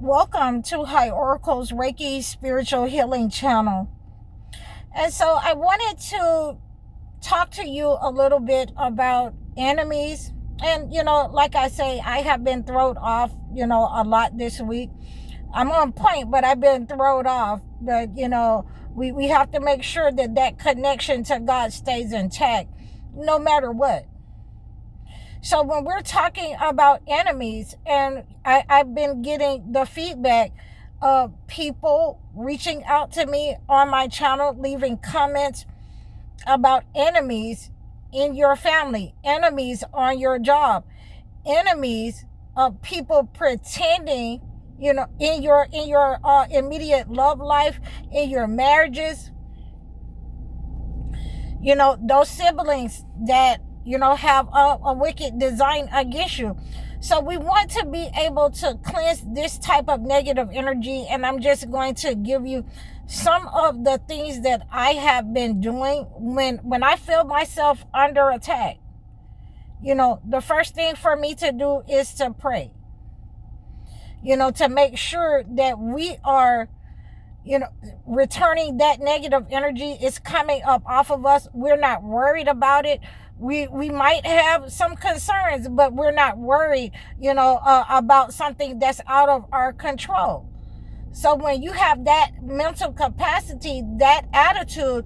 Welcome to High Oracle's Reiki Spiritual Healing Channel. And so I wanted to talk to you a little bit about enemies. And, like I say, I have been thrown off, a lot this week. I'm on point, but I've been thrown off. But, we have to make sure that connection to God stays intact no matter what. So when we're talking about enemies, and I've been getting the feedback of people reaching out to me on my channel, leaving comments about enemies in your family, enemies on your job, enemies of people pretending, in your immediate love life, in your marriages, those siblings that have a wicked design against you. So we want to be able to cleanse this type of negative energy, and I'm just going to give you some of the things that I have been doing when I feel myself under attack. The first thing for me to do is to pray, to make sure that we are returning that negative energy is coming up off of us. We're not worried about it. We might have some concerns, but we're not worried, about something that's out of our control. So when you have that mental capacity, that attitude,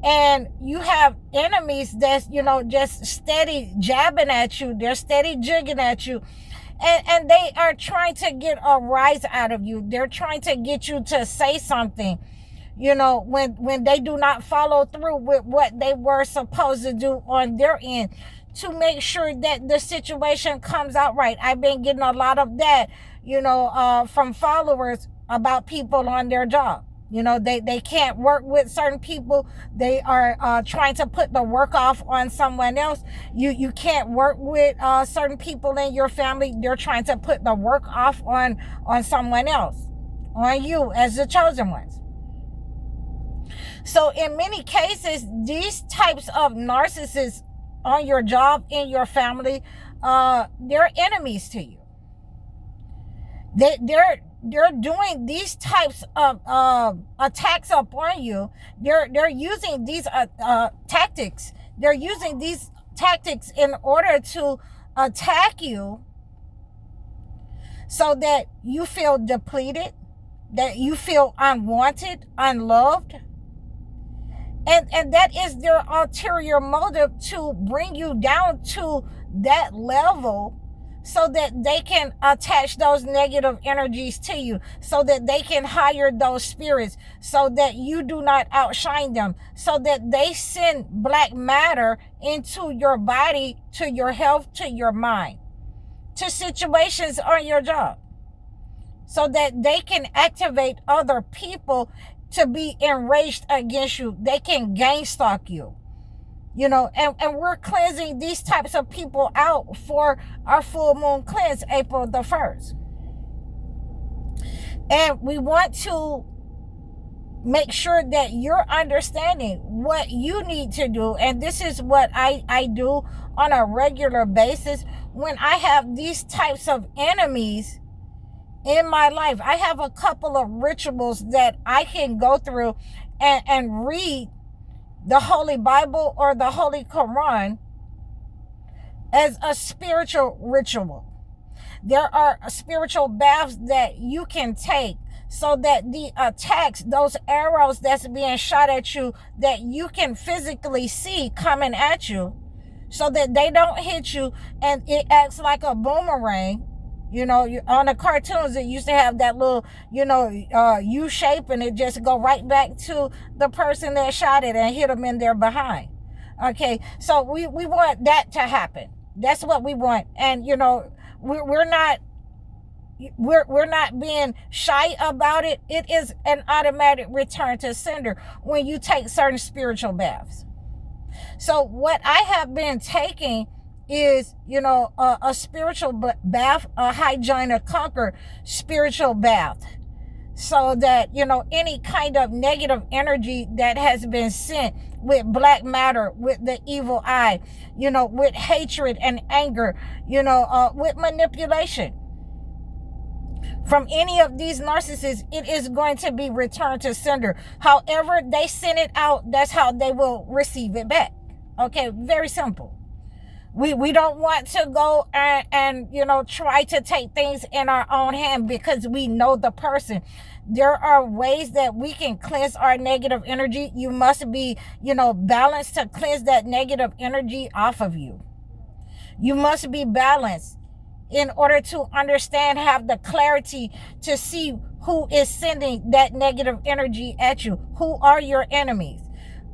and you have enemies that's, just steady jabbing at you, they're steady jigging at you, and they are trying to get a rise out of you. They're trying to get you to say something, when they do not follow through with what they were supposed to do on their end to make sure that the situation comes out right. I've been getting a lot of that, from followers about people on their job. They can't work with certain people. They are trying to put the work off on someone else. You can't work with certain people in your family. They're trying to put the work off on someone else, on you as the chosen ones. So in many cases, these types of narcissists on your job, in your family, they're enemies to you. They're doing these types of attacks upon you. They're using these tactics. They're using these tactics in order to attack you so that you feel depleted, that you feel unwanted, unloved. And that is their ulterior motive, to bring you down to that level so that they can attach those negative energies to you, so that they can hire those spirits, so that you do not outshine them, so that they send black matter into your body, to your health, to your mind, to situations on your job, so that they can activate other people to be enraged against you. They can gang stalk you. And we're cleansing these types of people out for our full moon cleanse, April the 1st. And we want to make sure that you're understanding what you need to do. And this is what I do on a regular basis when I have these types of enemies in my life. I have a couple of rituals that I can go through and read the Holy Bible or the Holy Quran as a spiritual ritual. There are spiritual baths that you can take so that the attacks, those arrows that's being shot at you, that you can physically see coming at you, so that they don't hit you and it acts like a boomerang. On the cartoons, it used to have that little, U shape, and it just go right back to the person that shot it and hit them in their behind. Okay, so we want that to happen. That's what we want. And, we're not being shy about it. It is an automatic return to sender when you take certain spiritual baths. So what I have been taking is, a spiritual bath, a hygiene conquer spiritual bath, so that, any kind of negative energy that has been sent with black matter, with the evil eye, with hatred and anger, with manipulation, from any of these narcissists, it is going to be returned to sender. However they send it out, that's how they will receive it back. Okay, very simple. We don't want to go and try to take things in our own hand because we know the person. There are ways that we can cleanse our negative energy. You must be, balanced to cleanse that negative energy off of you. You must be balanced in order to understand, have the clarity to see who is sending that negative energy at you. Who are your enemies?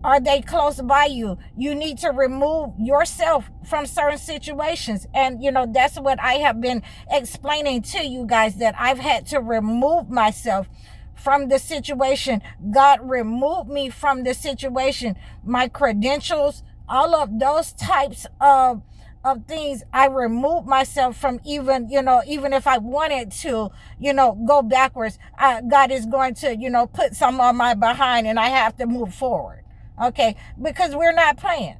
Are they close by you? You need to remove yourself from certain situations. And, that's what I have been explaining to you guys, that I've had to remove myself from the situation. God removed me from the situation. My credentials, all of those types of things, I removed myself from. Even if I wanted to, go backwards, God is going to, put some on my behind and I have to move forward. Okay, because we're not playing.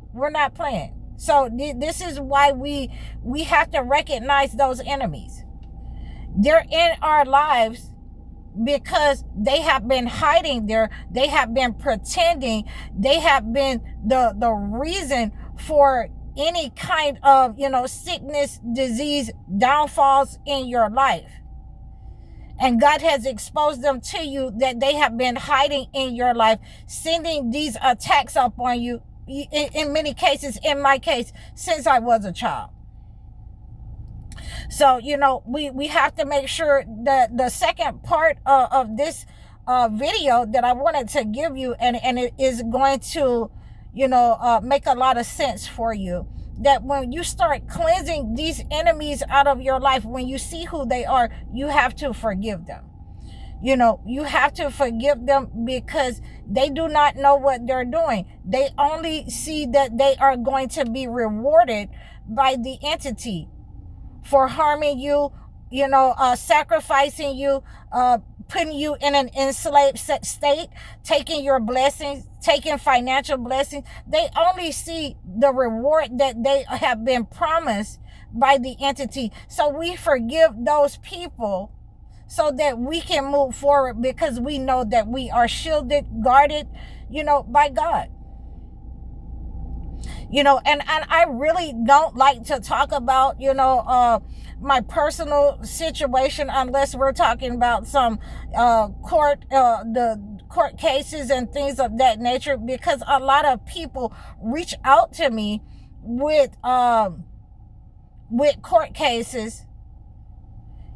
So this is why we have to recognize those enemies. They're in our lives because they have been hiding there. They have been pretending. They have been the reason for any kind of, sickness, disease, downfalls in your life. And God has exposed them to you, that they have been hiding in your life, sending these attacks up on you, in many cases, in my case, since I was a child. So, we have to make sure that the second part of this video that I wanted to give you, and it is going to, make a lot of sense for you, that when you start cleansing these enemies out of your life, when you see who they are, you have to forgive them. You have to forgive them because they do not know what they're doing. They only see that they are going to be rewarded by the entity for harming you, sacrificing you, putting you in an enslaved state, taking your blessings, taking financial blessings. They only see the reward that they have been promised by the entity. So we forgive those people so that we can move forward, because we know that we are shielded, guarded, by God. And I really don't like to talk about, my personal situation, unless we're talking about some the court cases and things of that nature, because a lot of people reach out to me with court cases,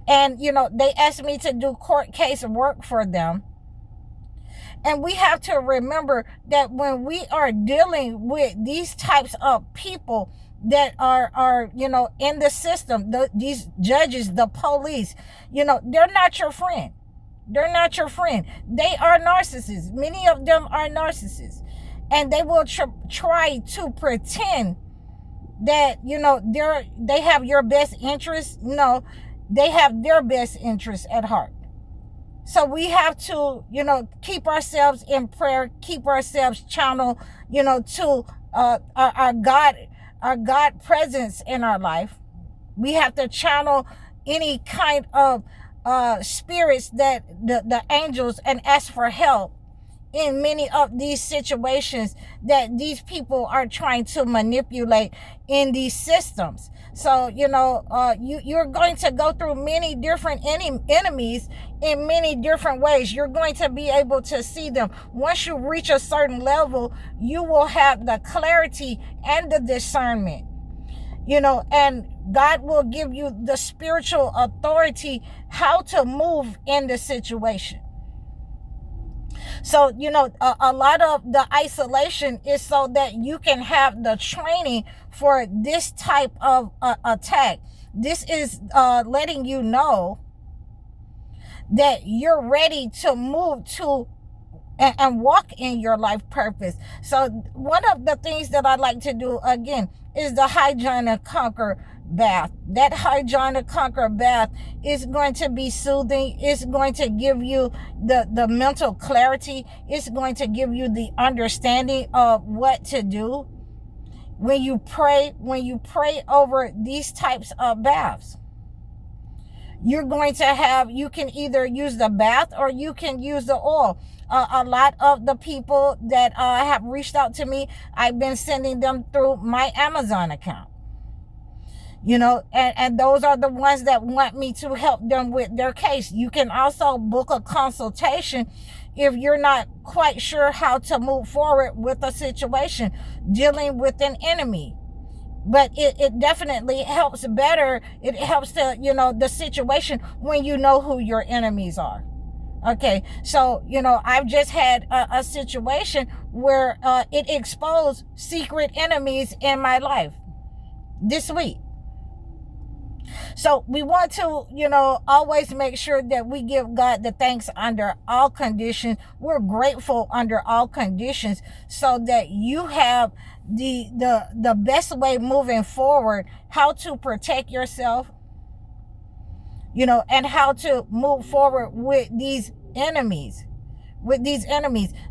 and they ask me to do court case work for them. And we have to remember that when we are dealing with these types of people that are in the system, these judges, the police, they're not your friend. They're not your friend. They are narcissists. Many of them are narcissists. And they will try to pretend that, they have your best interest. No, they have their best interest at heart. So we have to, keep ourselves in prayer, keep ourselves channeled, to our God presence in our life. We have to channel any kind of spirits, that the angels, and ask for help in many of these situations that these people are trying to manipulate in these systems. So, you're going to go through many different enemies in many different ways. You're going to be able to see them. Once you reach a certain level, you will have the clarity and the discernment, and God will give you the spiritual authority how to move in the situation. So, a lot of the isolation is so that you can have the training for this type of attack. This is letting you know that you're ready to move to and walk in your life purpose. So one of the things that I like to do, again, is the Hygiene and Conquer bath. That Hygiene and Conquer bath is going to be soothing. It's going to give you the mental clarity. It's going to give you the understanding of what to do when you pray over these types of baths. You're going to have, you can either use the bath or you can use the oil. A lot of the people that have reached out to me, I've been sending them through my Amazon account. And those are the ones that want me to help them with their case. You can also book a consultation if you're not quite sure how to move forward with a situation dealing with an enemy. But it definitely helps better. It helps the situation when you know who your enemies are. Okay, so, I've just had a situation where it exposed secret enemies in my life this week. So we want to, always make sure that we give God the thanks under all conditions. We're grateful under all conditions, so that you have the best way moving forward, how to protect yourself, and how to move forward with these enemies.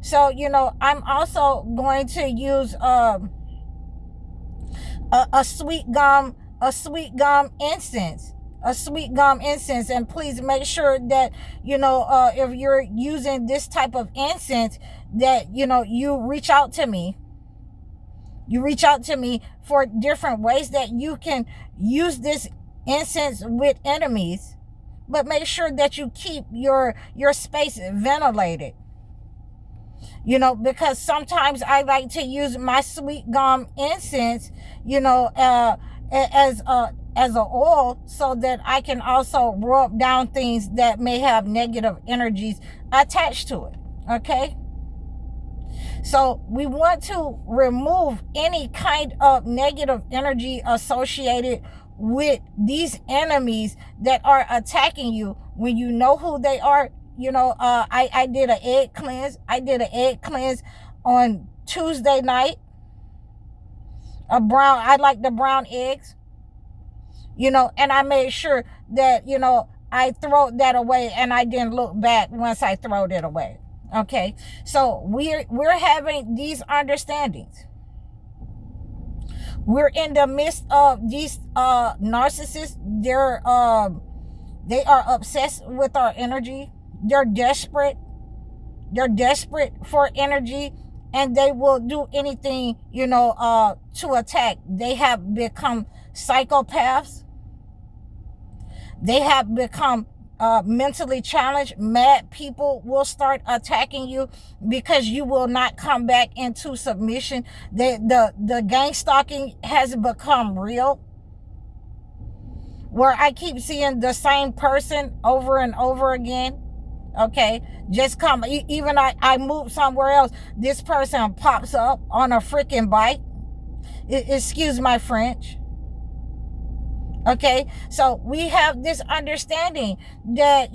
So, I'm also going to use a sweet gum incense. And please make sure that if you're using this type of incense, that you reach out to me for different ways that you can use this incense with enemies. But make sure that you keep your space ventilated, because sometimes I like to use my sweet gum incense, as an oil, so that I can also rub down things that may have negative energies attached to it. Okay, so we want to remove any kind of negative energy associated with these enemies that are attacking you. When you know who they are, I did an egg cleanse on Tuesday night. I like the brown eggs, and I made sure that, I throw that away, and I didn't look back once I throwed it away. Okay, so we're having these understandings. We're in the midst of these narcissists. They are obsessed with our energy. They're desperate for energy, and they will do anything, to attack. They have become psychopaths. They have become mentally challenged. Mad people will start attacking you because you will not come back into submission. The gang stalking has become real, where I keep seeing the same person over and over again. Okay, just come. Even I move somewhere else, this person pops up on a freaking bike. Excuse my French. Okay, so we have this understanding that,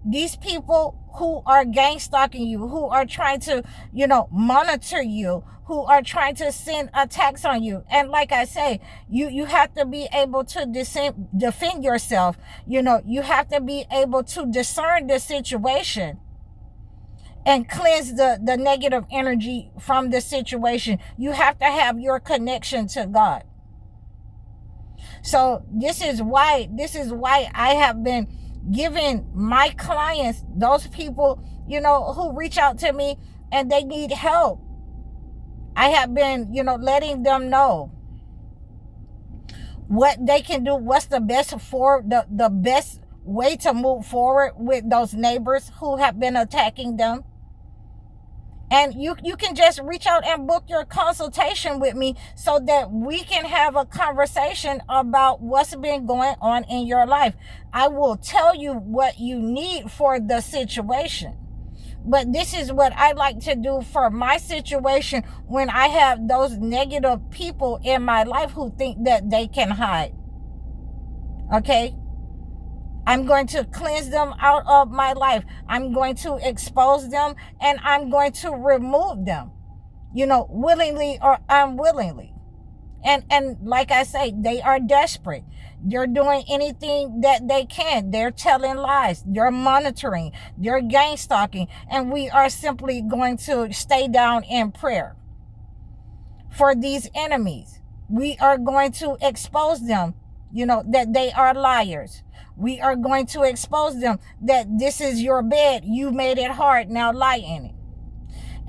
these people who are gang stalking you, who are trying to, monitor you, who are trying to send attacks on you. And like I say, you have to be able to defend yourself. You have to be able to discern the situation and cleanse the negative energy from the situation. You have to have your connection to God. So this is why I have been giving my clients, those people, who reach out to me and they need help, I have been, letting them know what they can do, what's the best way to move forward with those neighbors who have been attacking them. And you can just reach out and book your consultation with me, so that we can have a conversation about what's been going on in your life. I will tell you what you need for the situation. But this is what I like to do for my situation when I have those negative people in my life who think that they can hide. Okay? I'm going to cleanse them out of my life. I'm going to expose them, and I'm going to remove them, willingly or unwillingly. And like I say, they are desperate. They're doing anything that they can. They're telling lies. They're monitoring. They're gang stalking. And we are simply going to stay down in prayer for these enemies. We are going to expose them, that they are liars. We are going to expose them that this is your bed. You made it hard. Now lie in it.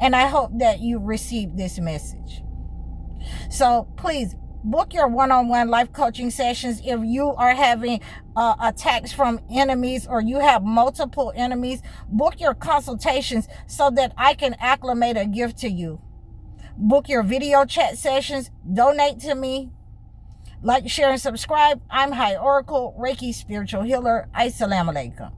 And I hope that you received this message. So please book your one-on-one life coaching sessions. If you are having attacks from enemies, or you have multiple enemies, book your consultations so that I can acclimate a gift to you. Book your video chat sessions. Donate to me. Like, share, and subscribe. I'm High Oracle, Reiki Spiritual Healer. Assalamu alaikum.